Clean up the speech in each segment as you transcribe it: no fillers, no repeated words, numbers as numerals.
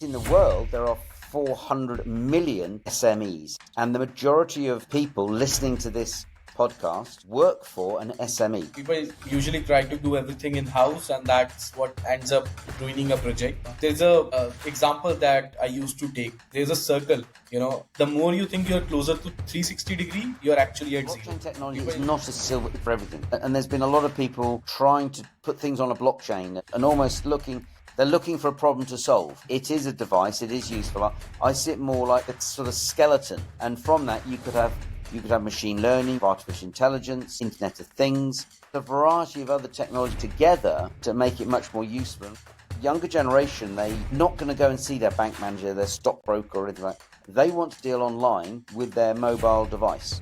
In the world, there are 400 million SMEs, and the majority of people listening to this podcast work for an SME. People usually try to do everything in house, and that's what ends up ruining a project. There's a example that I used to take. There's a circle. The more you think you're closer to 360-degree, you're actually at zero. Blockchain technology is not a silver for everything, and there's been a lot of people trying to put things on a blockchain and almost they're looking for a problem to solve. It is a device, it is useful. I see it more like a sort of skeleton, and from that you could have machine learning, artificial intelligence, Internet of Things, a variety of other technology together to make it much more useful. Younger generation, they're not going to go and see their bank manager, their stockbroker or anything like that. They want to deal online with their mobile device.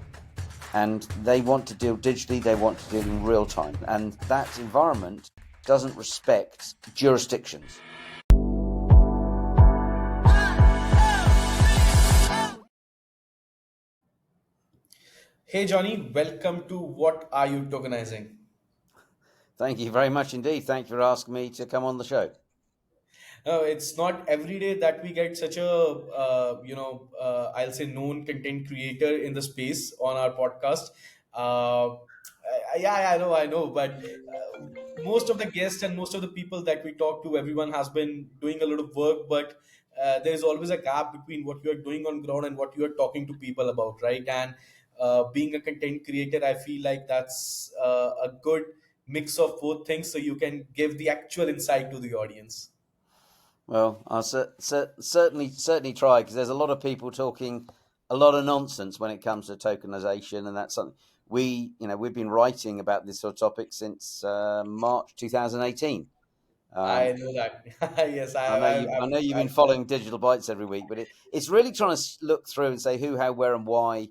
And they want to deal digitally, they want to deal in real time. And that environment doesn't respect jurisdictions. Hey Johnny, welcome to What Are You Tokenizing? Thank you very much indeed. Thank you for asking me to come on the show. It's not every day that we get such a I'll say known content creator in the space on our podcast. Yeah, I know, but most of the guests and most of the people that we talk to, everyone has been doing a lot of work, but there is always a gap between what you are doing on ground and what you are talking to people about, right? And being a content creator, I feel like that's a good mix of both things, so you can give the actual insight to the audience. Well, I'll certainly try, because there's a lot of people talking a lot of nonsense when it comes to tokenization, and that's something we've been writing about this sort of topic since March 2018. I know that. Yes, I know you've been following Digital Bytes every week, but it's really trying to look through and say who, how, where, and why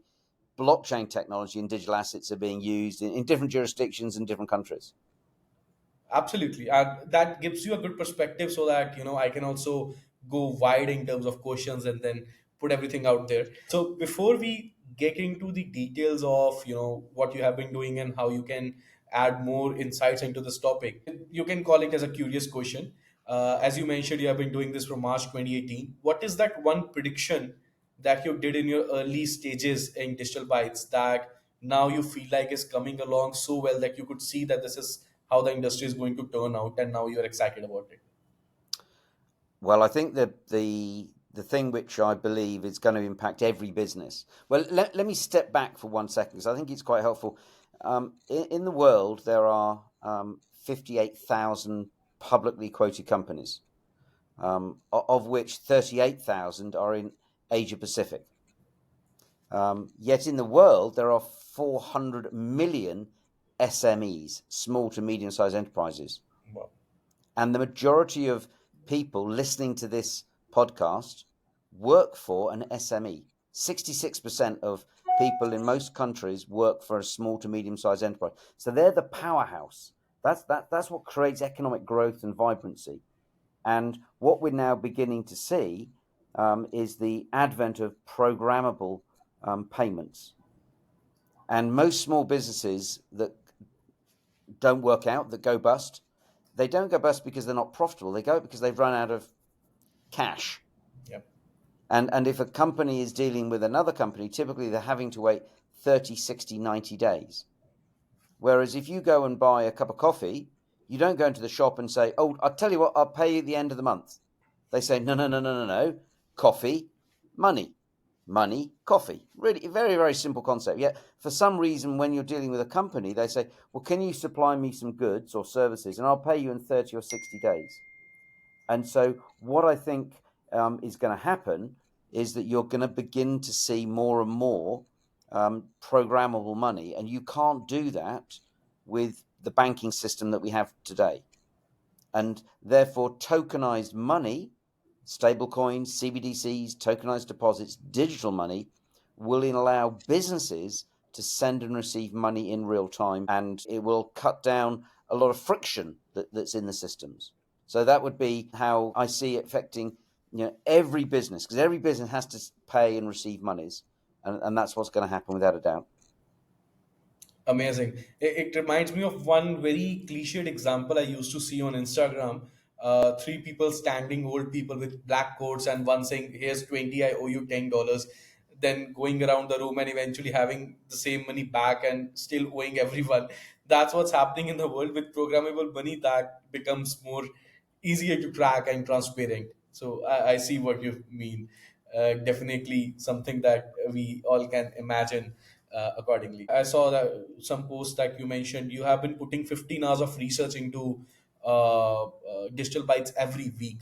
blockchain technology and digital assets are being used in different jurisdictions and different countries. absolutely. And that gives you a good perspective so that, I can also go wide in terms of questions and then put everything out there. So before we get into the details of, what you have been doing and how you can add more insights into this topic, you can call it as a curious question. As you mentioned, you have been doing this from March 2018. What is that one prediction that you did in your early stages in Digital Bytes that now you feel like is coming along so well that you could see that this is how the industry is going to turn out, and now you're excited about it? Well, I think that the thing which I believe is going to impact every business. Well, let me step back for 1 second, because I think it's quite helpful. In the world, there are 58,000 publicly quoted companies, of which 38,000 are in Asia Pacific. Yet in the world, there are 400 million SMEs, small to medium sized enterprises. Wow. And the majority of people listening to this podcast work for an SME. 66% of people in most countries work for a small to medium sized enterprise. So they're the powerhouse. That's what creates economic growth and vibrancy. And what we're now beginning to see is the advent of programmable payments. And most small businesses that don't work out, that go bust, they don't go bust because they're not profitable. They go because they've run out of cash. Yep. And if a company is dealing with another company, typically they're having to wait 30, 60, 90 days. Whereas if you go and buy a cup of coffee, you don't go into the shop and say, oh, I'll tell you what, I'll pay you at the end of the month. They say, no. Coffee, money. Money, coffee. Really, very, very simple concept. Yet, for some reason, when you're dealing with a company, they say, well, can you supply me some goods or services, and I'll pay you in 30 or 60 days. And so what I think is going to happen is that you're going to begin to see more and more programmable money, and you can't do that with the banking system that we have today. And therefore, tokenized money, stablecoins, CBDCs, tokenized deposits, digital money will allow businesses to send and receive money in real time, and it will cut down a lot of friction that's in the systems. So that would be how I see it affecting every business, because every business has to pay and receive monies, and that's what's going to happen without a doubt. Amazing. It reminds me of one very cliched example I used to see on Instagram, three people standing, old people with black coats, and one saying, "Here's 20, I owe you $10." Then going around the room and eventually having the same money back and still owing everyone. That's what's happening in the world with programmable money. That becomes more easier to track and transparent. So I see what you mean. Definitely something that we all can imagine accordingly. I saw that some post that you mentioned. You have been putting 15 hours of research into digital bytes every week,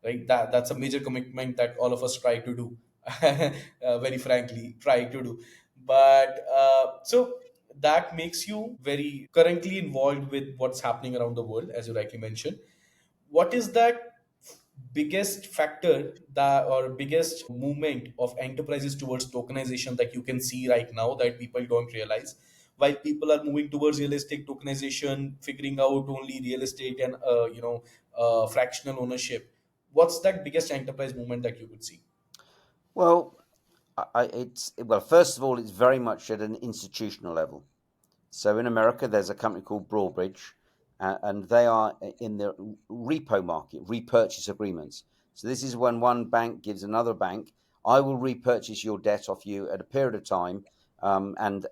right? That's a major commitment that all of us try to do. Very frankly, try to do. But so that makes you very currently involved with what's happening around the world, as you rightly mentioned. What is that biggest factor that or biggest movement of enterprises towards tokenization that you can see right now that people don't realize, while people are moving towards realistic tokenization, figuring out only real estate and fractional ownership? What's that biggest enterprise movement that you could see? Well, first of all, it's very much at an institutional level. So in America, there's a company called Broadbridge, and they are in the repo market, repurchase agreements. So this is when one bank gives another bank, I will repurchase your debt off you at a period of time, and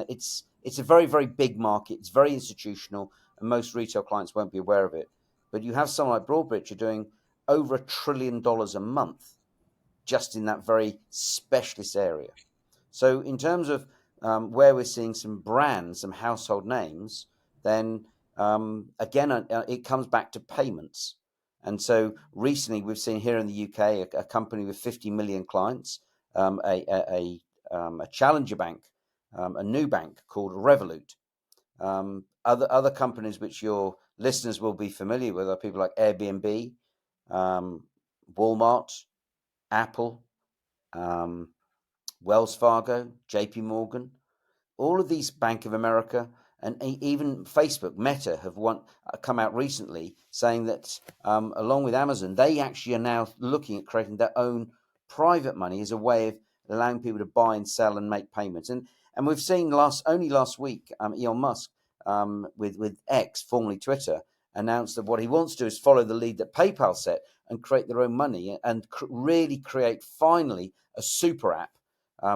it's a very very big market. It's very institutional, and most retail clients won't be aware of it. But you have someone like Broadbridge are doing over $1 trillion a month just in that very specialist area. So in terms of where we're seeing some brands, some household names, then again, it comes back to payments. And so recently, we've seen here in the UK a company with 50 million clients, a challenger bank, a new bank called Revolut. Other companies which your listeners will be familiar with are people like Airbnb, Walmart, Apple, um, Wells Fargo, JP Morgan, all of these, Bank of America, and even Facebook, Meta, have come out recently saying that along with Amazon, they actually are now looking at creating their own private money as a way of allowing people to buy and sell and make payments. And we've seen last week, Elon Musk with X, formerly Twitter, announced that what he wants to do is follow the lead that PayPal set and create their own money and really create finally a super app,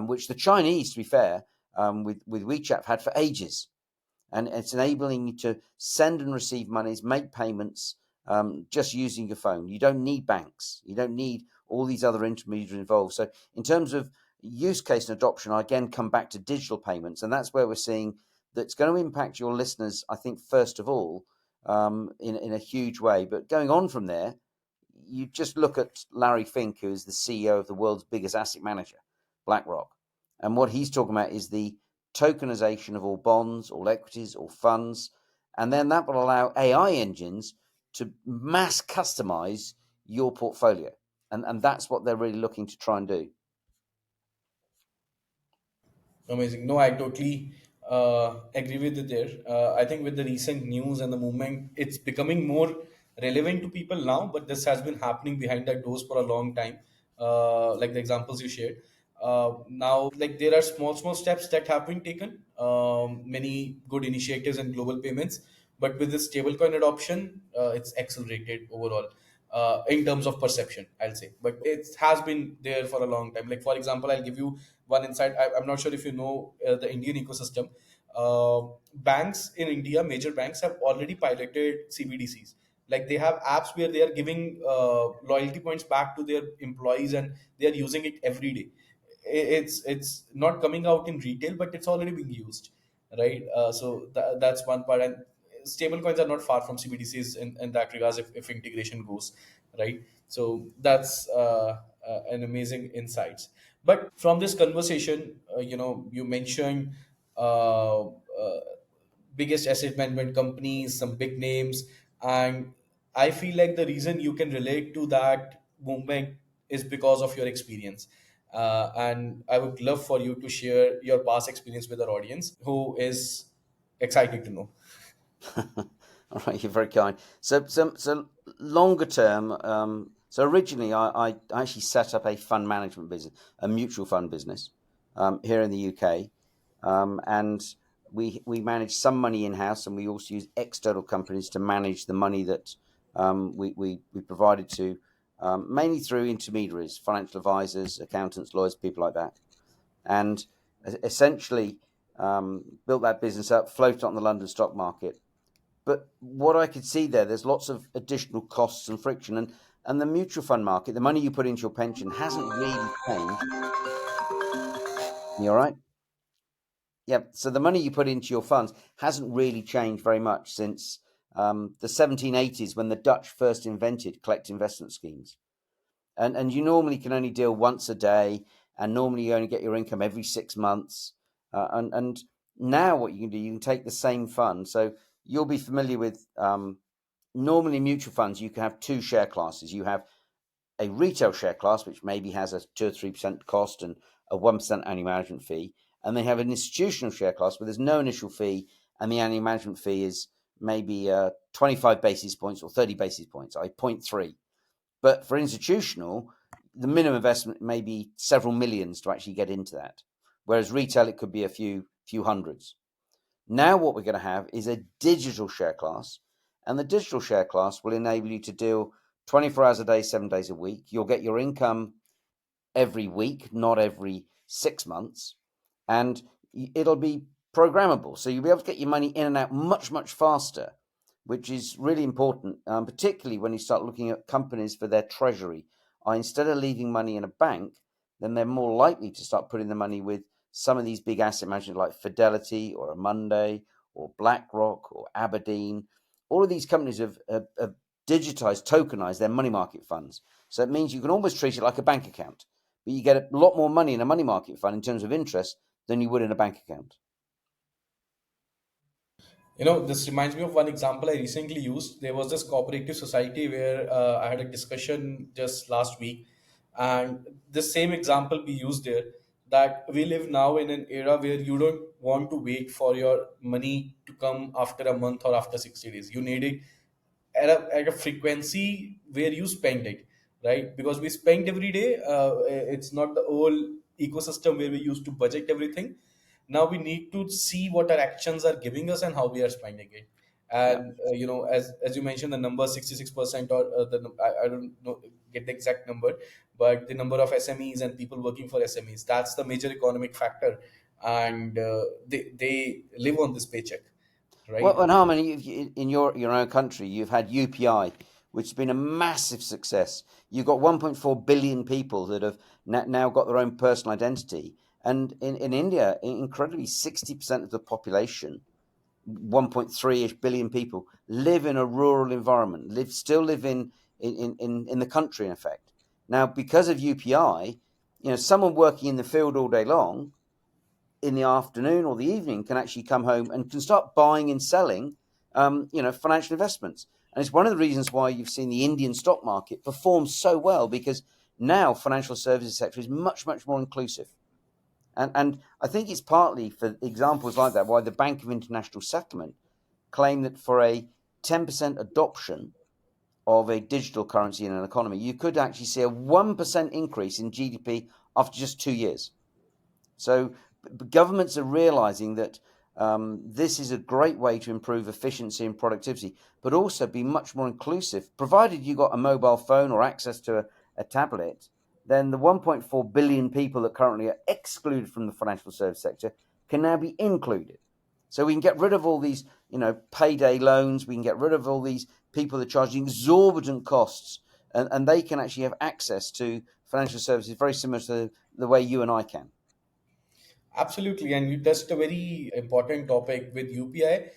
which the Chinese, to be fair, with WeChat had for ages. And it's enabling you to send and receive monies, make payments just using your phone. You don't need banks. You don't need all these other intermediaries involved. So in terms of use case and adoption, I again come back to digital payments. And that's where we're seeing that's going to impact your listeners, I think, first of all, in a huge way. But going on from there, you just look at Larry Fink, who is the CEO of the world's biggest asset manager, BlackRock. And what he's talking about is the tokenization of all bonds, all equities, all funds. And then that will allow AI engines to mass customize your portfolio. And that's what they're really looking to try and do. Amazing. No, I totally agree with you there. I think with the recent news and the movement, it's becoming more relevant to people now, but this has been happening behind that doors for a long time. Like the examples you shared. Now, like there are small steps that have been taken, many good initiatives and global payments, but with this stablecoin adoption, it's accelerated overall in terms of perception, I'll say. But it has been there for a long time. Like, for example, I'll give you one insight. I'm not sure if you know the Indian ecosystem. Banks in India, major banks, have already piloted CBDCs. Like they have apps where they are giving loyalty points back to their employees, and they are using it every day. It's not coming out in retail, but it's already being used, right? So that's one part. And stable coins are not far from CBDCs in that regards if integration goes right. So that's an amazing insights. But from this conversation, you mentioned biggest asset management companies, some big names, and I feel like the reason you can relate to that movement is because of your experience. And I would love for you to share your past experience with our audience who is excited to know. All right, you're very kind. So longer term. So originally, I actually set up a fund management business, a mutual fund business, here in the UK, and we manage some money in house, and we also use external companies to manage the money that we provided to mainly through intermediaries, financial advisors, accountants, lawyers, people like that, and essentially built that business up, floated on the London stock market. But what I could see there, there's lots of additional costs and friction, and the mutual fund market, the money you put into your pension hasn't really changed. You all right? Yeah. So the money you put into your funds hasn't really changed very much since the 1780s when the Dutch first invented collect investment schemes. And you normally can only deal once a day, and normally you only get your income every 6 months. And now what you can do, you can take the same fund. So you'll be familiar with normally mutual funds. You can have two share classes. You have a retail share class, which maybe has a 2 or 3% cost and a 1% annual management fee, and they have an institutional share class where there's no initial fee, and the annual management fee is maybe 25 basis points or 30 basis points, I 0.3. But for institutional, the minimum investment may be several millions to actually get into that, whereas retail it could be a few hundreds. Now what we're going to have is a digital share class, and the digital share class will enable you to deal 24 hours a day, 7 days a week. You'll get your income every week, not every 6 months, and it'll be programmable. So you'll be able to get your money in and out much, much faster, which is really important, particularly when you start looking at companies for their treasury. Instead of leaving money in a bank, then they're more likely to start putting the money with some of these big asset managers like Fidelity or Amundi or BlackRock or Aberdeen. All of these companies have digitized, tokenized their money market funds. So it means you can almost treat it like a bank account, but you get a lot more money in a money market fund in terms of interest than you would in a bank account. This reminds me of one example I recently used. There was this cooperative society where I had a discussion just last week, and the same example we used there, that we live now in an era where you don't want to wait for your money to come after a month or after 60 days. You need it at a frequency where you spend it, right? Because we spend every day. It's not the old ecosystem where we used to budget everything. Now we need to see what our actions are giving us and how we are spending it. Yeah. And as you mentioned, the number 66%, or I don't know, get the exact number, but the number of SMEs and people working for SMEs, that's the major economic factor, and they live on this paycheck, Well, right? and Harman, in your own country, you've had UPI, which has been a massive success. You've got 1.4 billion people that have now got their own personal identity. And in India, incredibly, 60% of the population, 1.3-ish billion people, live in a rural environment, still live in the country, in effect. Now, because of UPI, someone working in the field all day long in the afternoon or the evening can actually come home and can start buying and selling, financial investments. And it's one of the reasons why you've seen the Indian stock market perform so well, because now financial services sector is much, much more inclusive. And I think it's partly for examples like that why the Bank of International Settlement claim that for a 10% adoption of a digital currency in an economy, you could actually see a 1% increase in GDP after just 2 years. So governments are realizing that this is a great way to improve efficiency and productivity, but also be much more inclusive. Provided you got a mobile phone or access to a tablet, then the 1.4 billion people that currently are excluded from the financial service sector can now be included. So we can get rid of all these, payday loans. We can get rid of all these people that are charging exorbitant costs, and they can actually have access to financial services very similar to the way you and I can. Absolutely, and you touched a very important topic with UPI.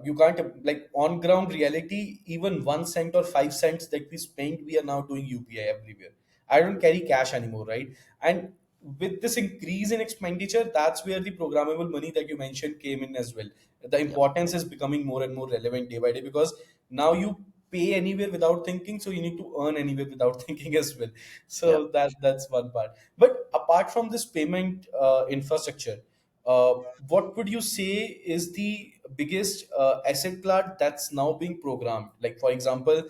You can't, like, on ground reality, even 1 cent or 5 cents that we spend, we are now doing UPI everywhere. I don't carry cash anymore, right? And with this increase in expenditure, that's where the programmable money that you mentioned came in as well. The Yep. importance is becoming more and more relevant day by day, because now you pay anywhere without thinking, so you need to earn anywhere without thinking as well. Yep. So that's one part. But apart from this payment infrastructure, what would you say is the biggest asset class that's now being programmed? Like, for example,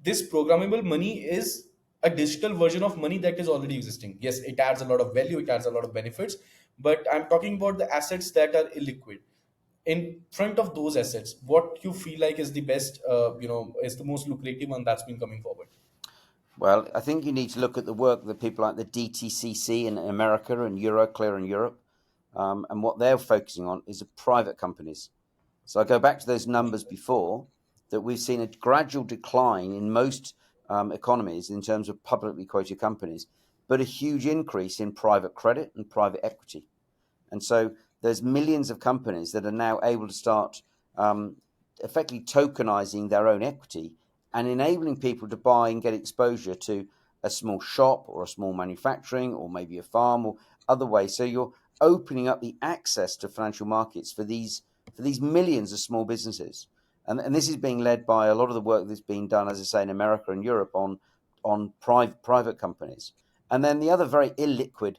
this programmable money is a digital version of money that is already existing. Yes, it adds a lot of value, it adds a lot of benefits, but I'm talking about the assets that are illiquid. in front of those assets, what you feel like is the best, is the most lucrative one that's been coming forward? Well, I think you need to look at the work that people like the DTCC in America and Euroclear in Europe, and what they're focusing on is the private companies. So I go back to those numbers before, that we've seen a gradual decline in most economies in terms of publicly quoted companies, but a huge increase in private credit and private equity. And so there's millions of companies that are now able to start um, effectively tokenizing their own equity and enabling people to buy and get exposure to a small shop or a small manufacturing or maybe a farm or other ways. So you're opening up the access to financial markets for these millions of small businesses. And this is being led by a lot of the work that's being done, as I say, in America and Europe on private companies. And then the other very illiquid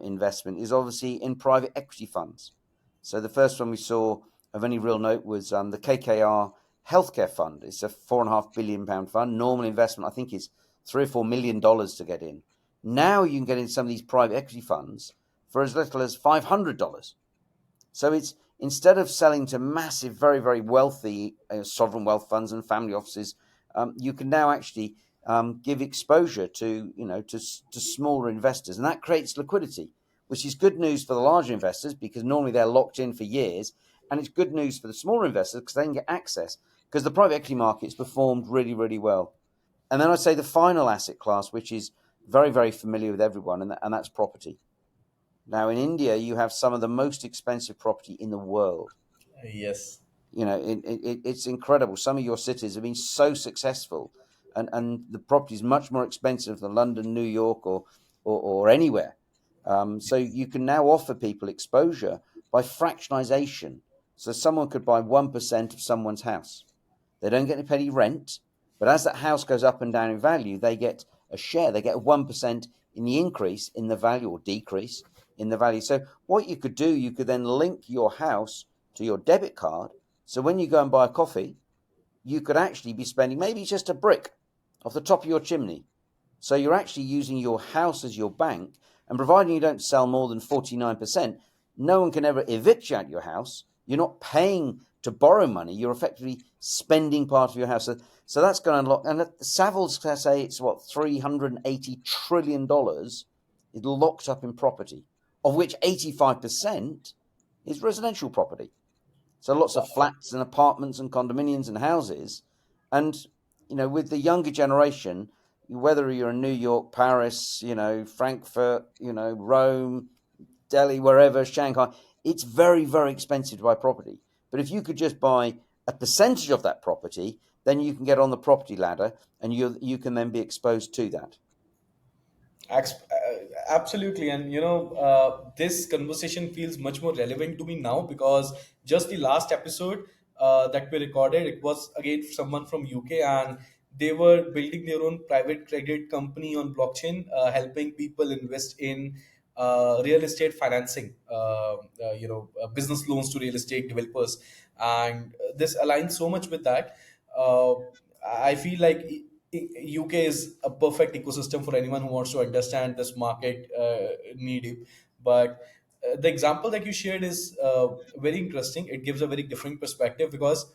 investment is obviously in private equity funds. So the first one we saw of any real note was the KKR Healthcare Fund. It's a £4.5 billion fund. Normal investment, I think, is $3 or $4 million to get in. Now you can get in some of these private equity funds for as little as $500. So it's, instead of selling to massive, very, very wealthy sovereign wealth funds and family offices, you can now actually give exposure to, to smaller investors, and that creates liquidity, which is good news for the larger investors because normally they're locked in for years, and it's good news for the smaller investors because they can get access, because the private equity market's performed really, really well. And then I'd say the final asset class, which is very, very familiar with everyone, and that's property. Now, in India, you have some of the most expensive property in the world. Yes. It's incredible. Some of your cities have been so successful, and the property is much more expensive than London, New York, or anywhere. So you can now offer people exposure by fractionization. So someone could buy 1% of someone's house. They don't get to pay any rent, but as that house goes up and down in value, they get a share. They get 1% in the increase in the value or decrease in the value. So what you could do, you could then link your house to your debit card. So when you go and buy a coffee, you could actually be spending maybe just a brick off the top of your chimney. So you're actually using your house as your bank, and providing you don't sell more than 49%, no one can ever evict you out of your house. You're not paying to borrow money. You're effectively spending part of your house. So that's going to unlock. And Savills say it's what, $380 trillion is locked up in property, of which 85% is residential property. So lots of Wow. flats and apartments and condominiums and houses. And, with the younger generation, whether you're in New York, Paris, Frankfurt, Rome, Delhi, wherever, Shanghai, it's very, very expensive to buy property. But if you could just buy a percentage of that property, then you can get on the property ladder, and you can then be exposed to that. Absolutely, and this conversation feels much more relevant to me now because just the last episode that we recorded, it was again someone from UK, and they were building their own private credit company on blockchain, helping people invest in real estate financing, business loans to real estate developers, and this aligns so much with that. Uh, I feel like UK is a perfect ecosystem for anyone who wants to understand this market need. But the example that you shared is very interesting. It gives a very different perspective because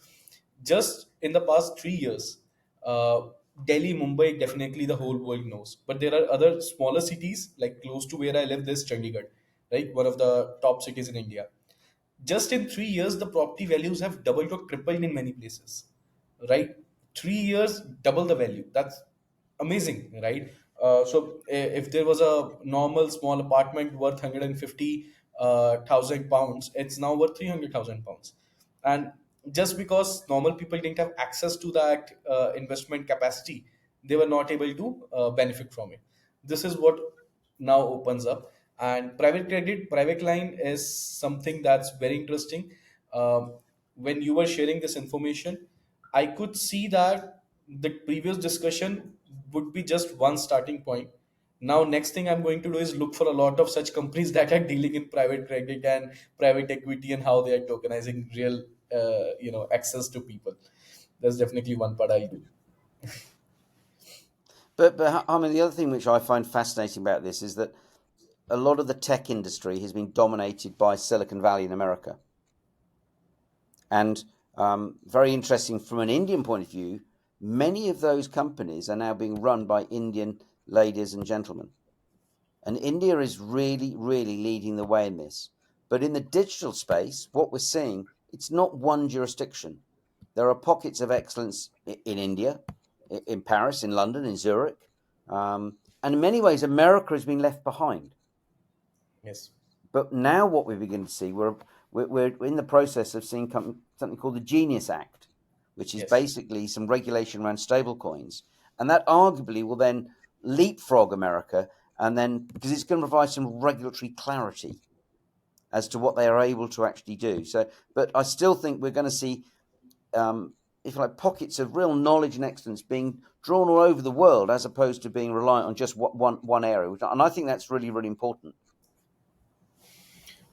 just in the past 3 years, uh, Delhi, Mumbai, definitely the whole world knows. But there are other smaller cities like close to where I live. There's Chandigarh, right? One of the top cities in India. Just in 3 years, the property values have doubled or tripled in many places, right? 3 years, double the value. That's amazing, right? If there was a normal small apartment worth 150,000 pounds, it's now worth 300,000 pounds. And just because normal people didn't have access to that investment capacity, they were not able to benefit from it. This is what now opens up. And private credit, private line is something that's very interesting. When you were sharing this information, I could see that the previous discussion would be just one starting point. Now next thing I'm going to do is look for a lot of such companies that are dealing in private credit and private equity and how they are tokenizing real access to people. That's definitely one part I'll do. But I mean, the other thing which I find fascinating about this is that a lot of the tech industry has been dominated by Silicon Valley in America. And very interesting from an Indian point of view, many of those companies are now being run by Indian ladies and gentlemen. And India is really, really leading the way in this. But in the digital space, what we're seeing, it's not one jurisdiction. There are pockets of excellence in India, in Paris, in London, in Zurich. And in many ways, America has been left behind. Yes. But now what we begin to see, we're in the process of seeing something called the Genius Act, which is Yes. basically some regulation around stablecoins. And that arguably will then leapfrog America, and then because it's going to provide some regulatory clarity as to what they are able to actually do. So, but I still think we're going to see, if you like, pockets of real knowledge and excellence being drawn all over the world, as opposed to being reliant on just one area. And I think that's really, really important.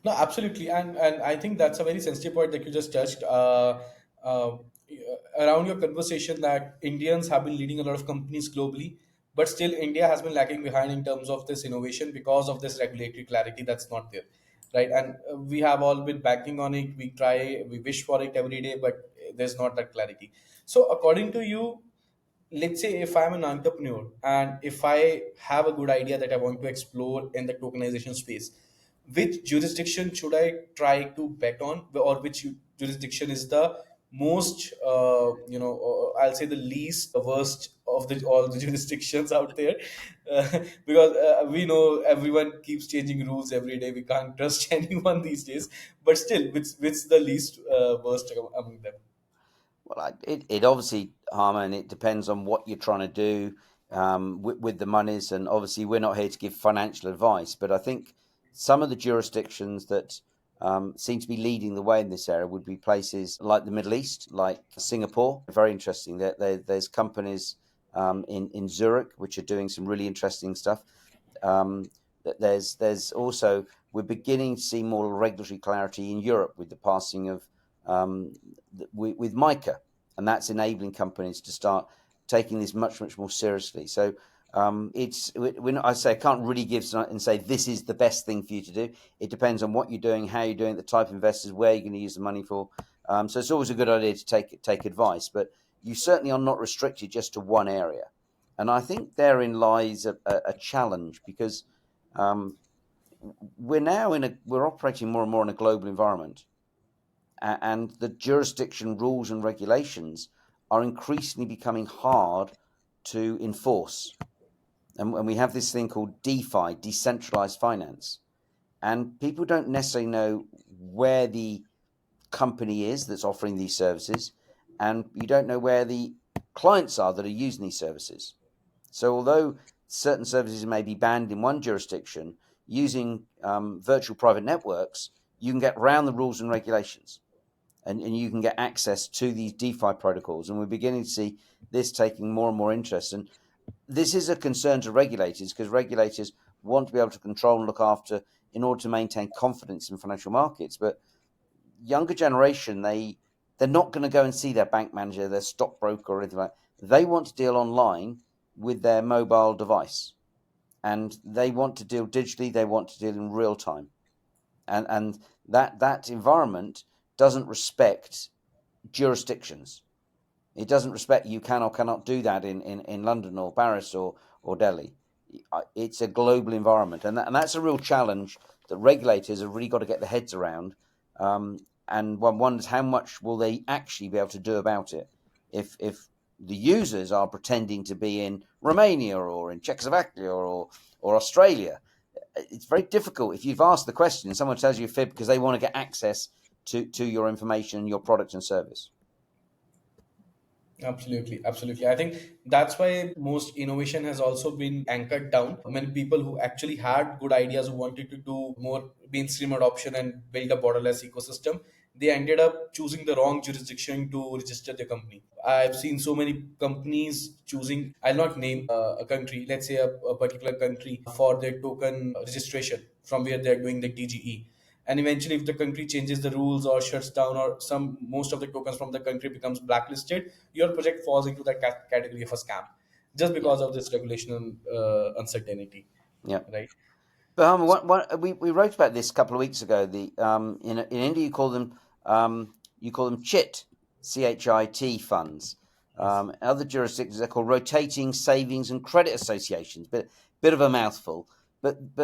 No, absolutely, and I think that's a very sensitive point that you just touched. Uh, Around your conversation that Indians have been leading a lot of companies globally, but still India has been lagging behind in terms of this innovation because of this regulatory clarity that's not there, right? And we have all been banking on it. We try, we wish for it every day, but there's not that clarity. So, according to you, let's say if I'm an entrepreneur and if I have a good idea that I want to explore in the tokenization space, which jurisdiction should I try to bet on, or which jurisdiction is the most, I'll say the least worst of the all the jurisdictions out there, because we know everyone keeps changing rules every day. We can't trust anyone these days. But still, which the least worst among them? Well, it obviously, Harman, it depends on what you're trying to do with the monies. And obviously, we're not here to give financial advice, but I think some of the jurisdictions that seem to be leading the way in this area would be places like the Middle East, like Singapore. Very interesting. There's companies in Zurich which are doing some really interesting stuff. Um, there's also, we're beginning to see more regulatory clarity in Europe with the passing of with MICA, and that's enabling companies to start taking this much more seriously. So it's when I say I can't really give and say this is the best thing for you to do. It depends on what you're doing, how you're doing it, the type of investors, where you're going to use the money for. So it's always a good idea to take advice, but you certainly are not restricted just to one area. And I think therein lies a challenge because um, we're operating more and more in a global environment, and the jurisdiction rules and regulations are increasingly becoming hard to enforce. And we have this thing called DeFi, decentralized finance, and people don't necessarily know where the company is that's offering these services, and you don't know where the clients are that are using these services. So, although certain services may be banned in one jurisdiction, using virtual private networks, you can get around the rules and regulations, and you can get access to these DeFi protocols. And we're beginning to see this taking more and more interest. And this is a concern to regulators because regulators want to be able to control and look after in order to maintain confidence in financial markets. But younger generation, they're not going to go and see their bank manager, their stockbroker, or anything like that. They want to deal online with their mobile device, and they want to deal digitally. They want to deal in real time, and that environment doesn't respect jurisdictions. It doesn't respect you can or cannot do that in London or Paris or Delhi. It's a global environment, and that's a real challenge that regulators have really got to get their heads around. And one wonders how much will they actually be able to do about it if the users are pretending to be in Romania or in Czechoslovakia or Australia. It's very difficult if you've asked the question and someone tells you a fib because they want to get access to your information, your product and service. Absolutely, absolutely. I think that's why most innovation has also been anchored down. Many people who actually had good ideas, who wanted to do more mainstream adoption and build a borderless ecosystem, they ended up choosing the wrong jurisdiction to register their company. I've seen so many companies choosing, I'll not name a country, let's say a particular country for their token registration from where they're doing the TGE. And eventually, if the country changes the rules or shuts down, or some most of the tokens from the country becomes blacklisted, your project falls into that category of a scam, just Yeah, because of this regulation and uncertainty, yeah. right? But we wrote about this a couple of weeks ago. The in India you call them you call them CHIT, CHIT funds. In other jurisdictions, they're called rotating savings and credit associations. Bit of a mouthful, but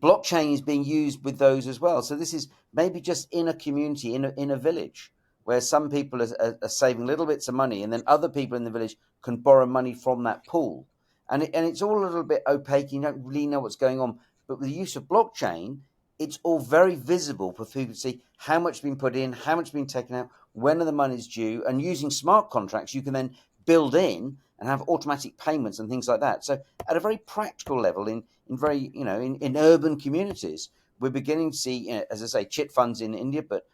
blockchain is being used with those as well. So this is maybe just in a community, in a village, where some people are saving little bits of money, and then other people in the village can borrow money from that pool. And it's all a little bit opaque. You don't really know what's going on. But with the use of blockchain, it's all very visible for people to see how much has been put in, how much has been taken out, when are the monies due. And using smart contracts, you can then build in and have automatic payments and things like that. So at a very practical level, in very, in urban communities, we're beginning to see, as I say, chit funds in India, but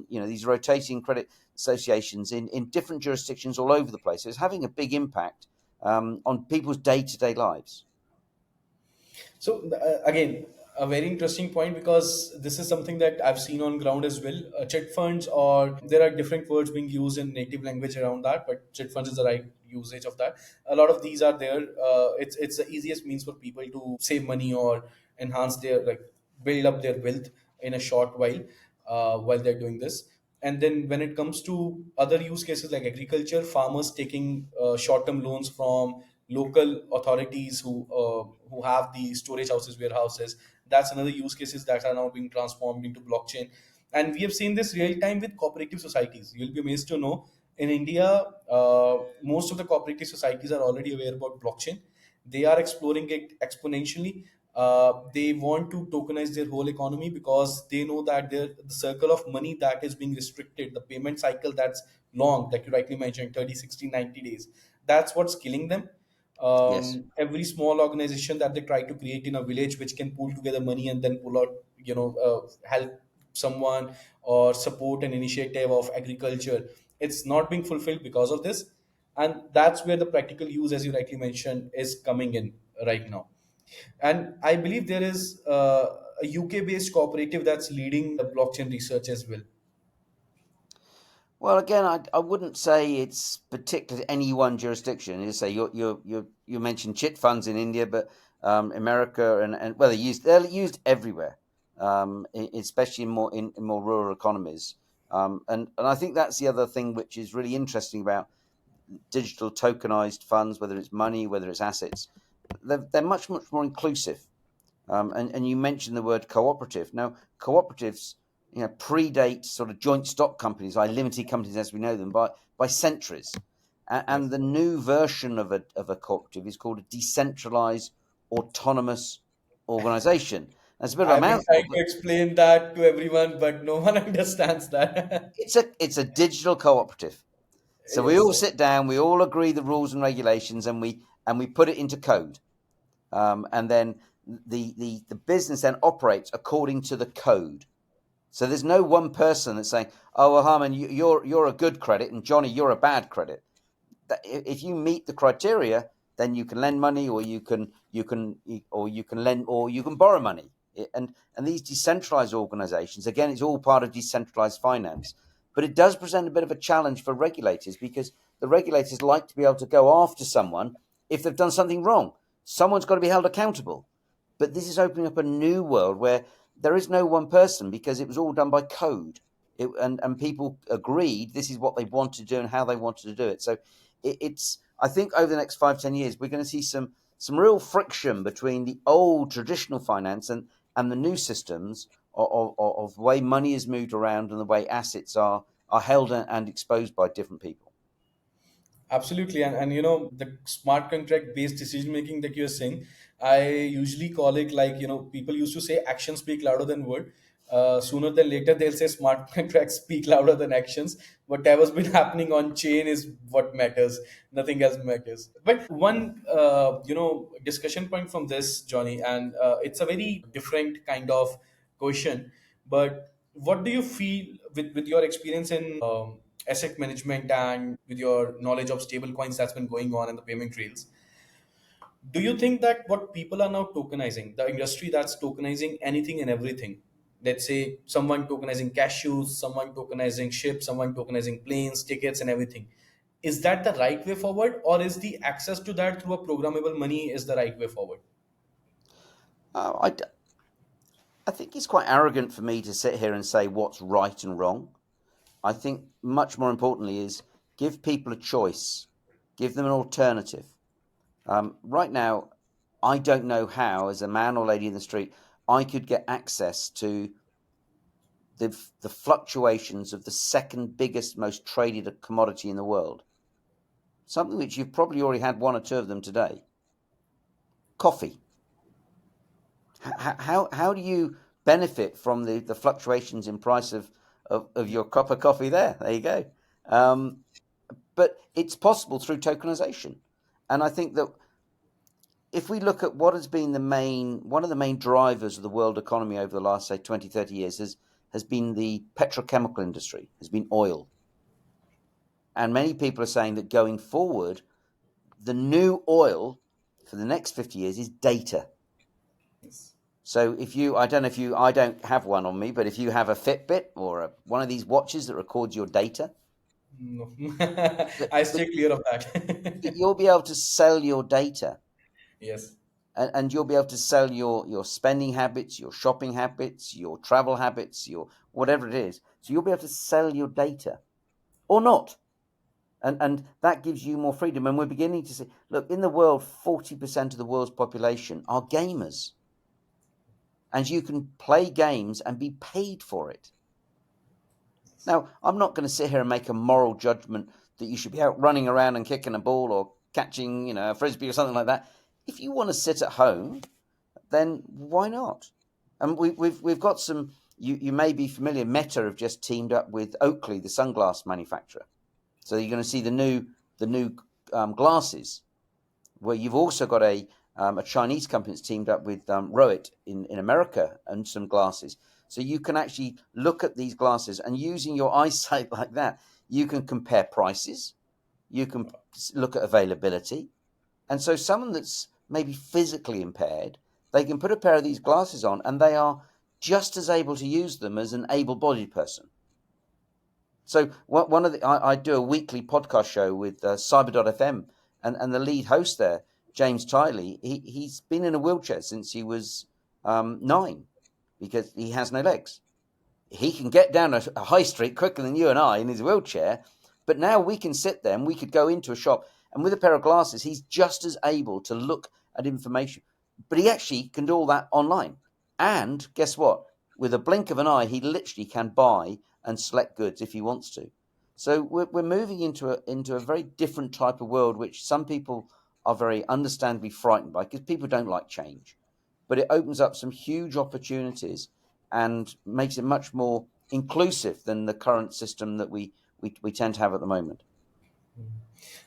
these rotating credit associations in different jurisdictions all over the place. So it's having a big impact on people's day-to-day lives. So again, a very interesting point, because this is something that I've seen on ground as well. Chit funds, or there are different words being used in native language around that, but chit funds is the right usage of that. A lot of these are there. It's the easiest means for people to save money or enhance their, like, build up their wealth in a short while they're doing this. And then when it comes to other use cases like agriculture, farmers taking short-term loans from local authorities who have the storage houses, warehouses. That's another use cases that are now being transformed into blockchain. And we have seen this real time with cooperative societies. You'll be amazed to know, in India, most of the cooperative societies are already aware about blockchain. They are exploring it exponentially. They want to tokenize their whole economy, because they know that the circle of money that is being restricted, the payment cycle that's long, like you rightly mentioned, 30, 60, 90 days, that's what's killing them. Yes. Every small organization that they try to create in a village, which can pool together money and then pull out, help someone or support an initiative of agriculture, it's not being fulfilled because of this. And that's where the practical use, as you rightly mentioned, is coming in right now. And I believe there is a UK based cooperative that's leading the blockchain research as well. Well, again, I wouldn't say it's particular to any one jurisdiction. You say you mentioned chit funds in India, but America and well, they're used everywhere, especially in more rural economies. And I think that's the other thing which is really interesting about digital tokenized funds, whether it's money, whether it's assets. They're much more inclusive. And you mentioned the word cooperative. Now, cooperatives, predate sort of joint stock companies, like limited companies as we know them, by centuries. And Yes. the new version of a cooperative is called a decentralized autonomous organization. That's a bit of a I've been mouthful, trying but to explain that to everyone, but no one understands that. it's a digital cooperative. So we all Yes. sit down, we all agree the rules and regulations, and we put it into code. And then the business then operates according to the code. So there's no one person that's saying, "Oh, well, Harman, you're a good credit, and Jonny, you're a bad credit." If you meet the criteria, then you can lend money, or you can borrow money. And these decentralized organizations, again, it's all part of decentralized finance, but it does present a bit of a challenge for regulators, because the regulators like to be able to go after someone if they've done something wrong. Someone's got to be held accountable. But this is opening up a new world where there is no one person, because it was all done by code. And people agreed this is what they wanted to do and how they wanted to do it. So it's I think over the next 5-10 years we're going to see some real friction between the old traditional finance and the new systems of the way money is moved around and the way assets are held and exposed by different people. Absolutely, and the smart contract based decision making that you're saying, I usually call it, like, people used to say actions speak louder than word. Sooner than later, they'll say smart contracts speak louder than actions. Whatever's been happening on chain is what matters. Nothing else matters. But one, discussion point from this, Johnny, and it's a very different kind of question. But what do you feel with your experience in asset management and with your knowledge of stable coins that's been going on in the payment rails? Do you think that what people are now tokenizing, the industry that's tokenizing anything and everything, let's say someone tokenizing cashews, someone tokenizing ships, someone tokenizing planes, tickets, and everything, is that the right way forward, or is the access to that through a programmable money is the right way forward? I think it's quite arrogant for me to sit here and say what's right and wrong. I think much more importantly is give people a choice, give them an alternative. Right now, I don't know how, as a man or lady in the street, I could get access to the fluctuations of the second biggest, most traded commodity in the world. Something which you've probably already had one or two of them today. Coffee. How do you benefit from the fluctuations in price of your cup of coffee there? There you go. But it's possible through tokenization. And I think that if we look at what has been one of the main drivers of the world economy over the last, say, 20, 30 years has been the petrochemical industry, has been oil. And many people are saying that going forward, the new oil for the next 50 years is data. So I don't know if I don't have one on me, but if you have a Fitbit or one of these watches that records your data, No. that, I that, stay clear of that that. you'll be able to sell your data, Yes. and you'll be able to sell your spending habits, your shopping habits, your travel habits, your whatever it is. So you'll be able to sell your data or not. And that gives you more freedom. And we're beginning to see, look, in the world, 40% of the world's population are gamers. And you can play games and be paid for it. Now, I'm not going to sit here and make a moral judgment that you should be out running around and kicking a ball or catching, a frisbee or something like that. If you want to sit at home, then why not? And we've got some. You may be familiar. Meta have just teamed up with Oakley, the sunglass manufacturer. So you're going to see the new glasses, where you've also got a Chinese company that's teamed up with Rowit in America and some glasses. So you can actually look at these glasses, and using your eyesight like that, you can compare prices, you can look at availability. And so someone that's maybe physically impaired, they can put a pair of these glasses on and they are just as able to use them as an able-bodied person. So I do a weekly podcast show with Cyber.fm, and the lead host there, James Tiley, he's been in a wheelchair since he was 9 because he has no legs. He can get down a high street quicker than you and I in his wheelchair, but now we can sit there and we could go into a shop, and with a pair of glasses, he's just as able to look at information. But he actually can do all that online. And guess what? With a blink of an eye, he literally can buy and select goods if he wants to. So we're moving into a very different type of world, which some people are very understandably frightened by, because people don't like change. But it opens up some huge opportunities and makes it much more inclusive than the current system that we tend to have at the moment.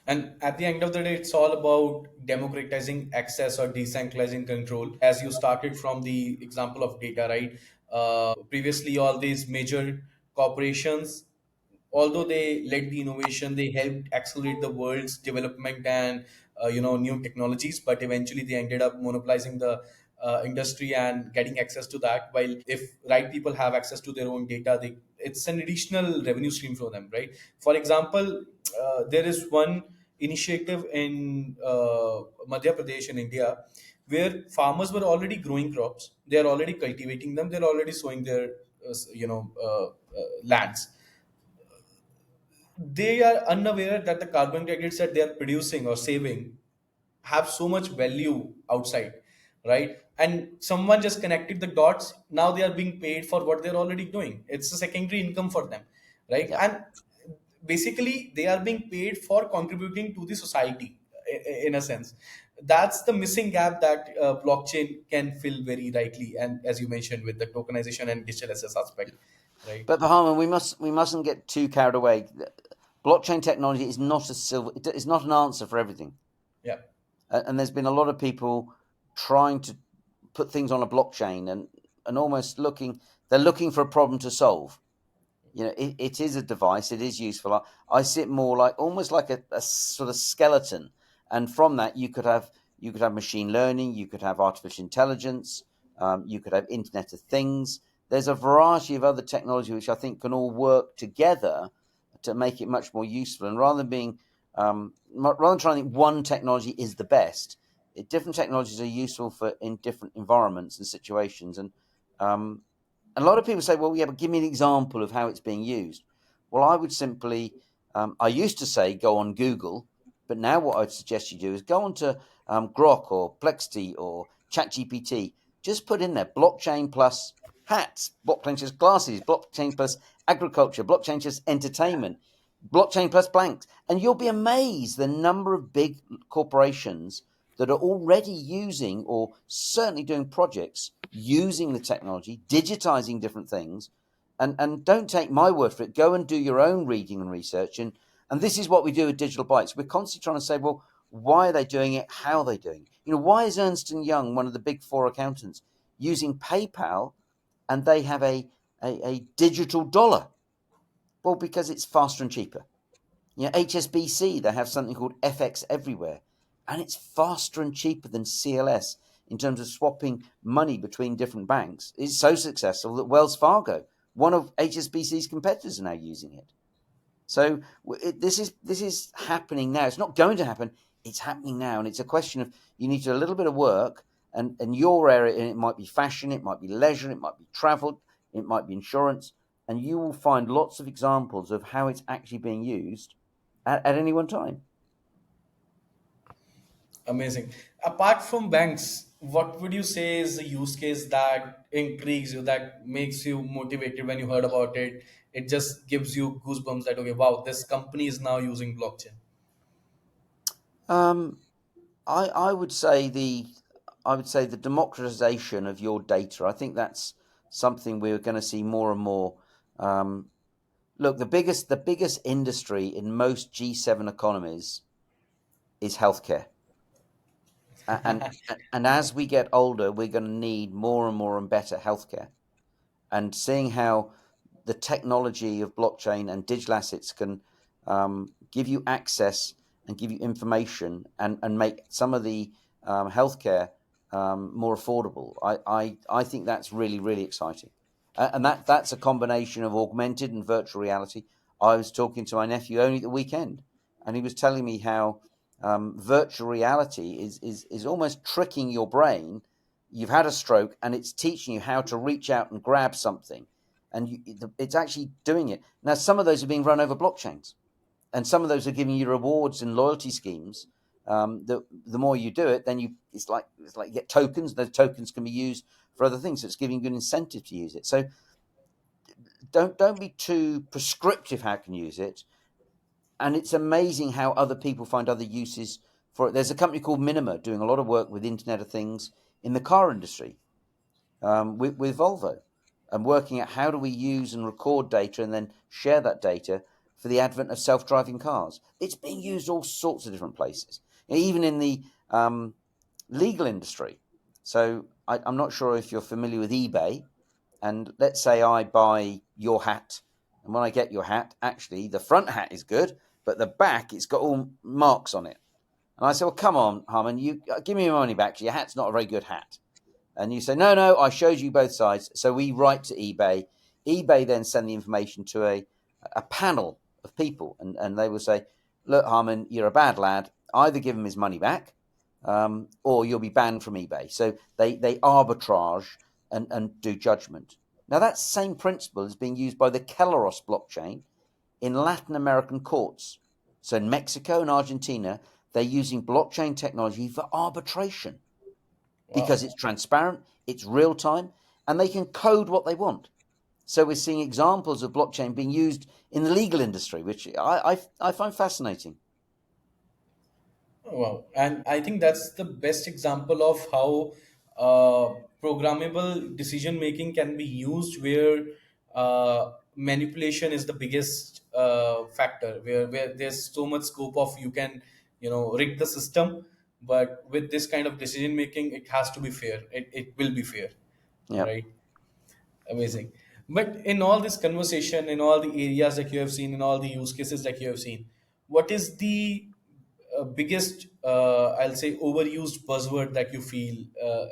And at the end of the day, it's all about democratizing access or decentralizing control. As you started from the example of data, right? Previously, all these major corporations, although they led the innovation, they helped accelerate the world's development and new technologies, but eventually they ended up monopolizing the industry and getting access to that. While if right people have access to their own data, it's an additional revenue stream for them, right? For example, there is one initiative in Madhya Pradesh in India where farmers were already growing crops, they are already cultivating them, they're already sowing their lands. They are unaware that the carbon credits that they are producing or saving have so much value outside, right? And someone just connected the dots. Now they are being paid for what they're already doing. It's a secondary income for them, right? Yeah. And basically they are being paid for contributing to the society, in a sense. That's the missing gap that blockchain can fill very rightly, and as you mentioned, with the tokenization and digital assets aspect, right? But Harman, we mustn't get too carried away. Blockchain technology is not a silver. It's not an answer for everything. Yeah. And there's been a lot of people trying to put things on a blockchain and almost they're looking for a problem to solve. It is a device. It is useful. I see it more like almost like a sort of skeleton, and from that you could have machine learning, you could have artificial intelligence, you could have Internet of Things. There's a variety of other technology which I think can all work together to make it much more useful. And rather than trying to think one technology is the best, different technologies are useful for in different environments and situations. And a lot of people say, well, yeah, but give me an example of how it's being used. Well, I would simply, I used to say go on Google, but now what I'd suggest you do is go on to Grok or Plexity or ChatGPT. Just put in there blockchain plus hats, blockchain plus glasses, blockchain plus agriculture, blockchain plus entertainment, blockchain plus blanks. And you'll be amazed the number of big corporations that are already using or certainly doing projects using the technology, digitizing different things. And don't take my word for it. Go and do your own reading and research. And this is what we do with Digital Bytes. We're constantly trying to say, well, why are they doing it? How are they doing it? Why is Ernst & Young, one of the big four accountants, using PayPal and they have a digital dollar? Well, because it's faster and cheaper. HSBC, they have something called FX Everywhere, and it's faster and cheaper than CLS in terms of swapping money between different banks. It's so successful that Wells Fargo, one of HSBC's competitors, are now using it. So this is happening now. It's not going to happen. It's happening now, and it's a question of you need to do a little bit of work, and your area, and it might be fashion, it might be leisure, it might be travel, it might be insurance, and you will find lots of examples of how it's actually being used at any one time. Amazing. Apart from banks, what would you say is the use case that intrigues you, that makes you motivated when you heard about it? It just gives you goosebumps that, okay, wow, this company is now using blockchain. Um, I would say the democratization of your data. I think that's something we're going to see more and more. Look, the biggest industry in most G7 economies is healthcare. And and as we get older, we're going to need more and more and better healthcare. And seeing how the technology of blockchain and digital assets can give you access and give you information and make some of the healthcare more affordable. I think that's really, really exciting. And that's a combination of augmented and virtual reality. I was talking to my nephew only the weekend, and he was telling me how virtual reality is almost tricking your brain. You've had a stroke, and it's teaching you how to reach out and grab something, and it's actually doing it. Now, some of those are being run over blockchains, and some of those are giving you rewards and loyalty schemes. The more you do it, then it's like you get tokens. Those tokens can be used for other things. So it's giving you an incentive to use it. So don't be too prescriptive how you can use it. And it's amazing how other people find other uses for it. There's a company called Minima doing a lot of work with Internet of Things in the car industry, with Volvo, and working out how do we use and record data and then share that data for the advent of self-driving cars. It's being used all sorts of different places, even in the legal industry. So I'm not sure if you're familiar with eBay, and let's say I buy your hat, and when I get your hat, actually the front hat is good, but the back, it's got all marks on it. And I say, well, come on, Harman, you give me my money back. Your hat's not a very good hat. And you say, no, I showed you both sides. So we write to eBay. eBay then send the information to a panel of people, and they will say, look, Harman, you're a bad lad. Either give him his money back, or you'll be banned from eBay. So they arbitrage and do judgment. Now, that same principle is being used by the Kelleros blockchain in Latin American courts. So in Mexico and Argentina, they're using blockchain technology for arbitration because Wow. it's transparent, it's real time, and they can code what they want. So we're seeing examples of blockchain being used in the legal industry, which I find fascinating. Oh, wow. And I think that's the best example of how programmable decision making can be used where manipulation is the biggest factor, where there's so much scope of you can, rig the system. But with this kind of decision making, it has to be fair. It will be fair, Yeah. right? Amazing. But in all this conversation, in all the areas that you have seen, in all the use cases that you have seen, what is the biggest, I'll say, overused buzzword that you feel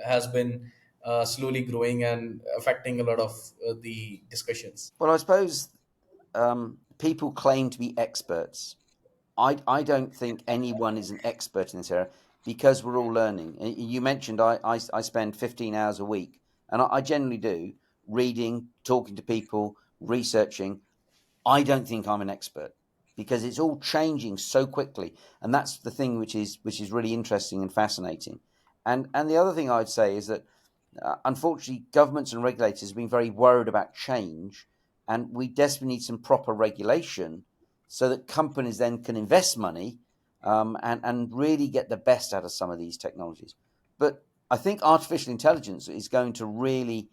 has been slowly growing and affecting a lot of the discussions? Well, I suppose people claim to be experts. I don't think anyone is an expert in this area because we're all learning. You mentioned I spend 15 hours a week, and I generally do reading, talking to people, researching. I don't think I'm an expert because it's all changing so quickly, and that's the thing which is really interesting and fascinating. And the other thing I'd say is that unfortunately, governments and regulators have been very worried about change, and we desperately need some proper regulation so that companies then can invest money and really get the best out of some of these technologies. But I think artificial intelligence is going to really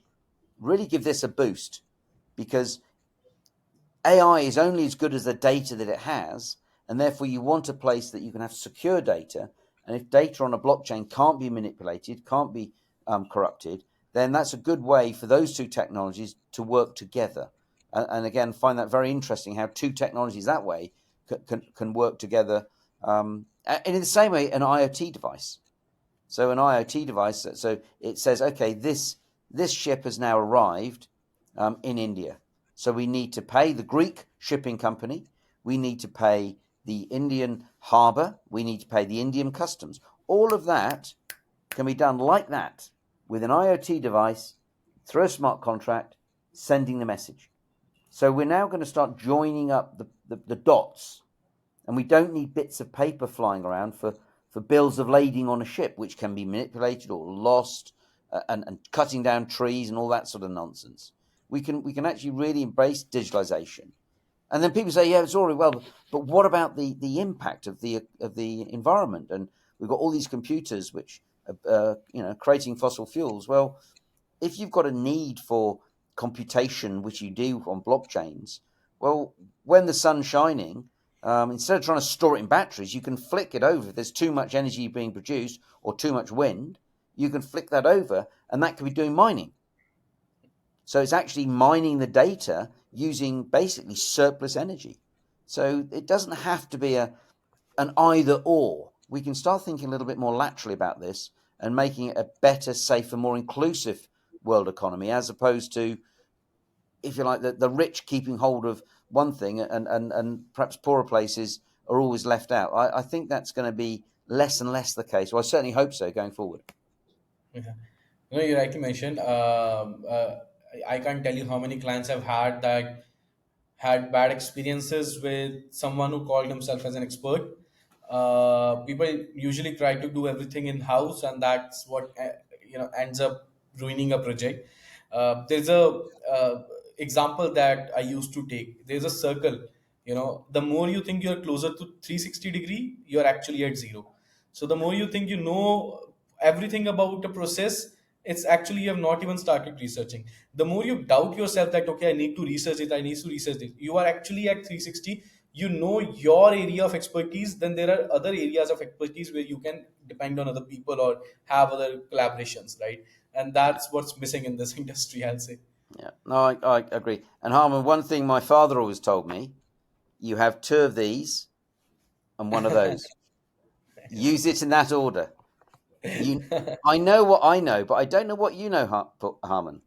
give this a boost because AI is only as good as the data that it has, and therefore you want a place that you can have secure data. And if data on a blockchain can't be manipulated, can't be corrupted, then that's a good way for those two technologies to work together. And again, find that very interesting how two technologies that way can work together. And in the same way, an IoT device. So an IoT device, so it says, okay, this ship has now arrived in India. So we need to pay the Greek shipping company. We need to pay the Indian harbour. We need to pay the Indian customs. All of that can be done like that with an IoT device through a smart contract, sending the message. So we're now going to start joining up the dots, and we don't need bits of paper flying around for bills of lading on a ship, which can be manipulated or lost, and cutting down trees and all that sort of nonsense. We can actually really embrace digitalization. And then people say, yeah, it's all very well, but what about the impact of the environment? And we've got all these computers which are creating fossil fuels. Well, if you've got a need for computation, which you do on blockchains, well, when the sun's shining, instead of trying to store it in batteries, you can flick it over. If there's too much energy being produced or too much wind, you can flick that over, and that could be doing mining. So it's actually mining the data using basically surplus energy. So it doesn't have to be an either or. We can start thinking a little bit more laterally about this and making it a better, safer, more inclusive world economy, as opposed to, if you like, the rich keeping hold of one thing and perhaps poorer places are always left out. I think that's going to be less and less the case. Well, I certainly hope so going forward. Yeah. No, you rightly mentioned. I can't tell you how many clients I've had that had bad experiences with someone who called himself as an expert. People usually try to do everything in house, and that's what ends up ruining a project. There's a example that I used to take. There's a circle. The more you think you're closer to 360-degree, you're actually at zero. So the more you think you know everything about a process, it's actually you have not even started researching. The more you doubt yourself that okay, I need to research it, I need to research it, you are actually at 360. You know your area of expertise, then there are other areas of expertise where you can depend on other people or have other collaborations, right? And that's what's missing in this industry, I'll say. Yeah, no, I agree. And Harman, one thing my father always told me: you have two of these and one of those. Use it in that order. I know what I know, but I don't know what you know, Harman.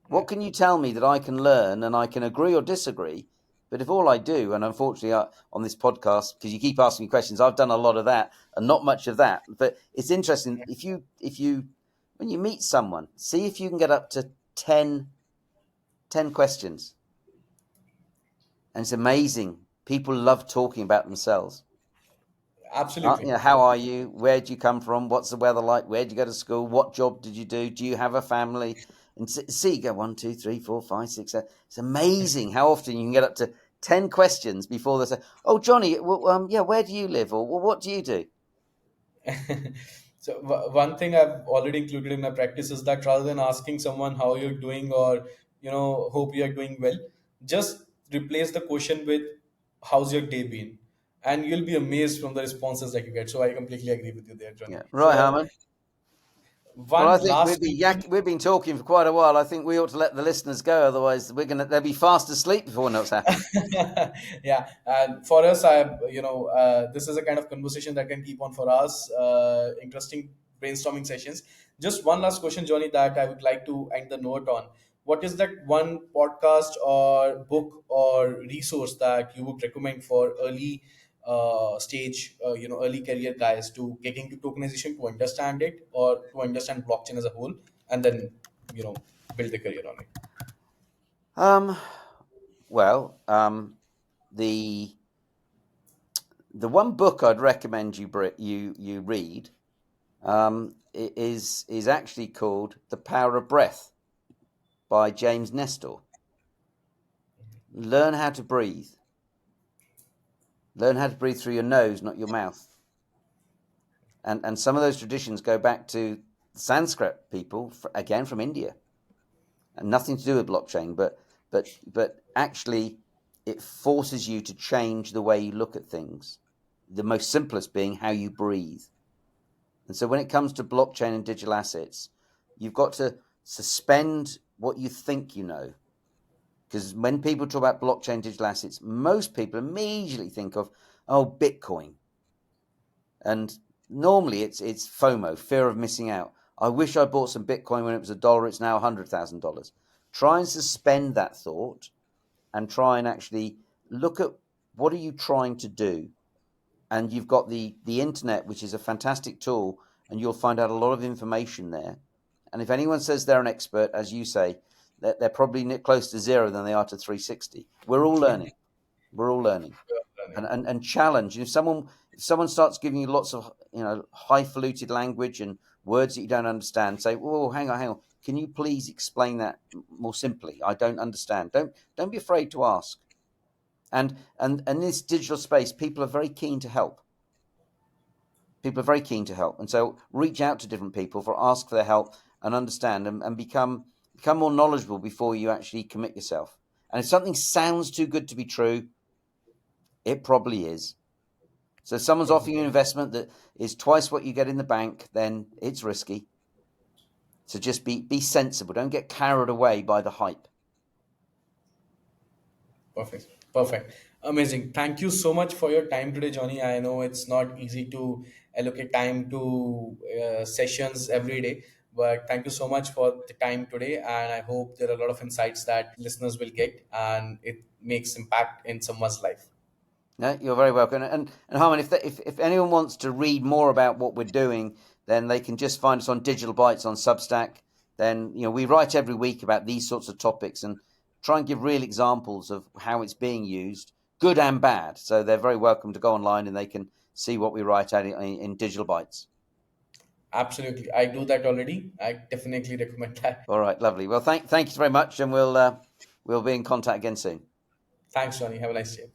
What can you tell me that I can learn and I can agree or disagree? But if all I do, and unfortunately on this podcast, because you keep asking me questions, I've done a lot of that and not much of that. But it's interesting if you when you meet someone, see if you can get up to 10 questions, and it's amazing. People love talking about themselves. Absolutely. How are you? Where do you come from? What's the weather like? Where did you go to school? What job did you do? Do you have a family? And see, go 1, 2, 3, 4, 5, 6, 7. It's amazing how often you can get up to 10 questions before they say, "Oh, Jonny, well, yeah, where do you live?" Or, "Well, what do you do?" So one thing I've already included in my practice is that rather than asking someone how you're doing or hope you're doing well, just replace the question with how's your day been, and you'll be amazed from the responses that you get. So I completely agree with you there, Johnny. Yeah, right, So Harman. Well, I one think last we've been talking for quite a while. I think we ought to let the listeners go, otherwise they'll be fast asleep before we know what's happened. yeah, and for us, this is a kind of conversation that can keep on for us. Interesting brainstorming sessions. Just one last question, Johnny, that I would like to end the note on. What is that one podcast or book or resource that you would recommend for early stage, early career guys to get into tokenization, to understand it or to understand blockchain as a whole, and then build a career on it? Um, well, the one book I'd recommend you read is actually called The Power of Breath by James Nestor. Learn how to breathe. Learn how to breathe through your nose, not your mouth. And some of those traditions go back to Sanskrit people, again from India, and nothing to do with blockchain, but actually it forces you to change the way you look at things. The most simplest being how you breathe. And so when it comes to blockchain and digital assets, you've got to suspend what you think you know. Because when people talk about blockchain digital assets, most people immediately think of, oh, Bitcoin. And normally it's FOMO, fear of missing out. I wish I bought some Bitcoin when it was $1. It's now $100,000. Try and suspend that thought and try and actually look at what are you trying to do. And you've got the internet, which is a fantastic tool, and you'll find out a lot of information there. And if anyone says they're an expert, as you say, they're probably close to zero than they are to 360. We're all learning. We're all learning. And challenge. If someone starts giving you lots of highfalutin language and words that you don't understand, say, "Whoa, hang on. Can you please explain that more simply? I don't understand." Don't be afraid to ask. And in this digital space, people are very keen to help. People are very keen to help, and so reach out to different people ask for their help and understand and become more knowledgeable before you actually commit yourself. And if something sounds too good to be true, it probably is. So if someone's offering you an investment that is twice what you get in the bank, then it's risky. So just be sensible. Don't get carried away by the hype. Perfect. Amazing. Thank you so much for your time today, Johnny. I know it's not easy to allocate time to sessions every day, but thank you so much for the time today. And I hope there are a lot of insights that listeners will get and it makes impact in someone's life. No, you're very welcome. And Harman, if anyone wants to read more about what we're doing, then they can just find us on Digital Bytes on Substack. Then we write every week about these sorts of topics and try and give real examples of how it's being used, good and bad. So they're very welcome to go online and they can see what we write out in Digital Bytes. Absolutely. I do that already. I definitely recommend that. All right, lovely. Well, thank you very much, and we'll be in contact again soon. Thanks, Johnny. Have a nice day.